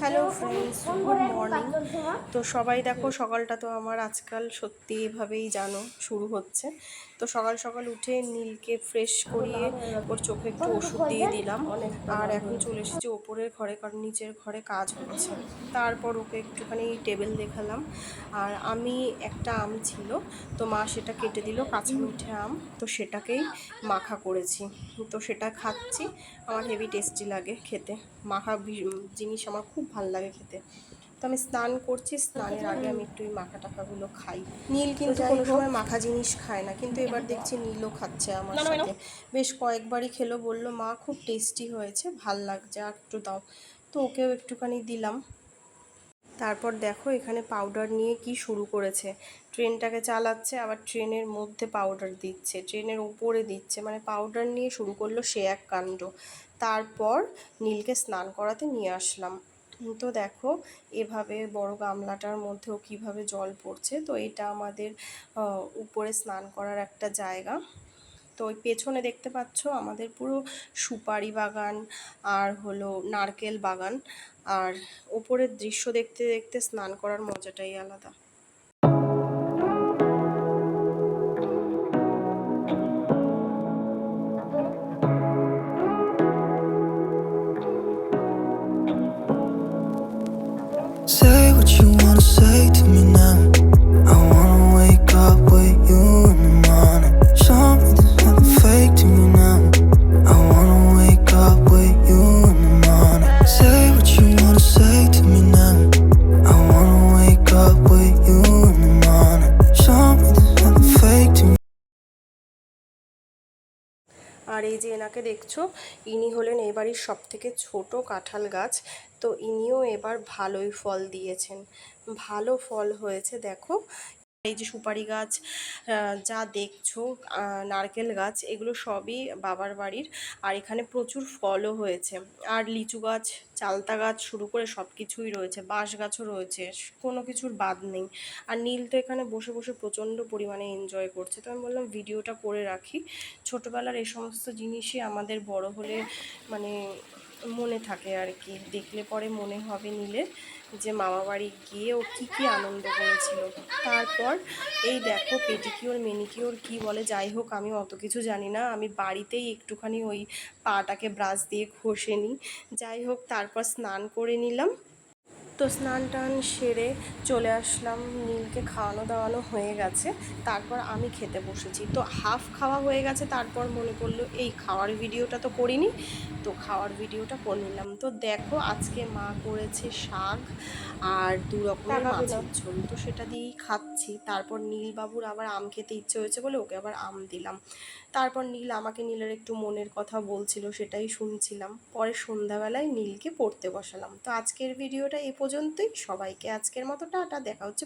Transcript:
Hello friends, good morning. তো সবাই দেখো, সকালটা তো আমার আজকাল সত্যি এভাবেই জানো শুরু হচ্ছে। তো সকাল সকাল উঠে নীলকে ফ্রেশ করিয়ে ওর চোখে একটু ওষুধ দিয়ে দিলাম। আর এখন চলে এসেছি ওপরের ঘরে, কারণ নিচের ঘরে কাজ হচ্ছে। তারপর ওকে একটুখানি টেবিল দেখালাম। আর আমি একটা আম ছিল, তো মা সেটা কেটে দিল, কাঁচা মিঠে আম, তো সেটাকেই মাখা করেছি। তো সেটা খাচ্ছি, আমার হেভি টেস্টি লাগে খেতে। মাখা জিনিস আমার খুব ভালো লাগে খেতে। তো আমি স্নান করছি, স্নানের আগে আমি একটু এই মাখা টাখাগুলো খাই। নীল কিন্তু কোনো সময় মাখা জিনিস খায় না, কিন্তু এবার দেখছি নীলও খাচ্ছে আমার সাথে। বেশ কয়েকবারই খেলো, বললো মা খুব টেস্টি হয়েছে, ভাল লাগছে, আর একটু দাও। তো ওকেও একটুখানি দিলাম। তারপর দেখো এখানে পাউডার নিয়ে কি শুরু করেছে। ট্রেনটাকে চালাচ্ছে, আবার ট্রেনের মধ্যে পাউডার দিচ্ছে, ট্রেনের উপরে দিচ্ছে, মানে পাউডার নিয়ে শুরু করলো সে এক কাণ্ড। তারপর নীলকে স্নান করাতে নিয়ে আসলাম। তো দেখো এভাবে বড় গামলাটার মধ্যেও কিভাবে জল পড়ছে। তো এটা আমাদের উপরে স্নান করার একটা জায়গা। তো ওই পেছনে দেখতে পাচ্ছ আমাদের পুরো সুপারি বাগান আর হলো নারকেল বাগান। আর ওপরের দৃশ্য দেখতে দেখতে স্নান করার মজাটাই আলাদা। Say what you wanna say to me now. I wanna wake up with you in the morning. Show me there's nothing fake to me now. I wanna wake up with you in the morning. Say what you wanna say to me now. I wanna wake up with you in the morning. Show me there's nothing fake to me. আর এই যে এনাকে দেখছো, ইনি হলেন এই বাড়ির সবথেকে ছোট কাঁঠাল গাছ। তো ইনিও এবার ভালোই ফল দিয়েছেন, ভালো ফল হয়েছে দেখো। এই যে সুপারি গাছ, যা দেখছো, নারকেল গাছ, এগুলো সবই বাবার বাড়ির। আর এখানে প্রচুর ফলও হয়েছে। আর লিচু গাছ, চালতা গাছ শুরু করে সব কিছুই রয়েছে, বাঁশ গাছও রয়েছে, কোনো কিছুর বাদ নেই। আর নীল তো এখানে বসে বসে প্রচণ্ড পরিমাণে এনজয় করছে। তো আমি বললাম ভিডিওটা করে রাখি। ছোটোবেলার এই সমস্ত জিনিসই আমাদের বড় হলে মানে মনে থাকে আর কি, দেখলে পরে মনে হবে নীলের যে মামা বাড়ি গিয়ে ও কী কী আনন্দ করেছিল। তারপর এই দেখো পেডিকিওর মেনিকিওর কি বলে, যাই হোক আমি অত কিছু জানি না, আমি বাড়িতেই একটুখানি ওই পাটাকে ব্রাশ দিয়ে ঘষে নিই। যাই হোক তারপর স্নান করে নিলাম। তো স্নান টান সেরে চলে আসলাম, নীলকে খাওয়ানো দাওয়ানো হয়ে গেছে। তারপর আমি খেতে বসেছি, তো হাফ খাওয়া হয়ে গেছে। তারপর মনে পড়লো এই খাওয়ার ভিডিওটা তো করিনি, তো খাওয়ার ভিডিওটা করে নিলাম। তো দেখো আজকে মা করেছে শাক আর 2 রকমের মাছের ঝোল, তো সেটা দিয়েই খাচ্ছি। তারপর নীলবাবুর আবার আম খেতে ইচ্ছে হয়েছে বলে ওকে আবার আম দিলাম। তারপর নীল আমাকে নীলের একটু মনের কথা বলছিল, সেটাই শুনছিলাম। পরে সন্ধ্যাবেলায় নীলকে পড়তে বসালাম। তো আজকের ভিডিওটা এই পর্যন্তই। সবাইকে আজকের মতো টাটা, দেখা হচ্ছে।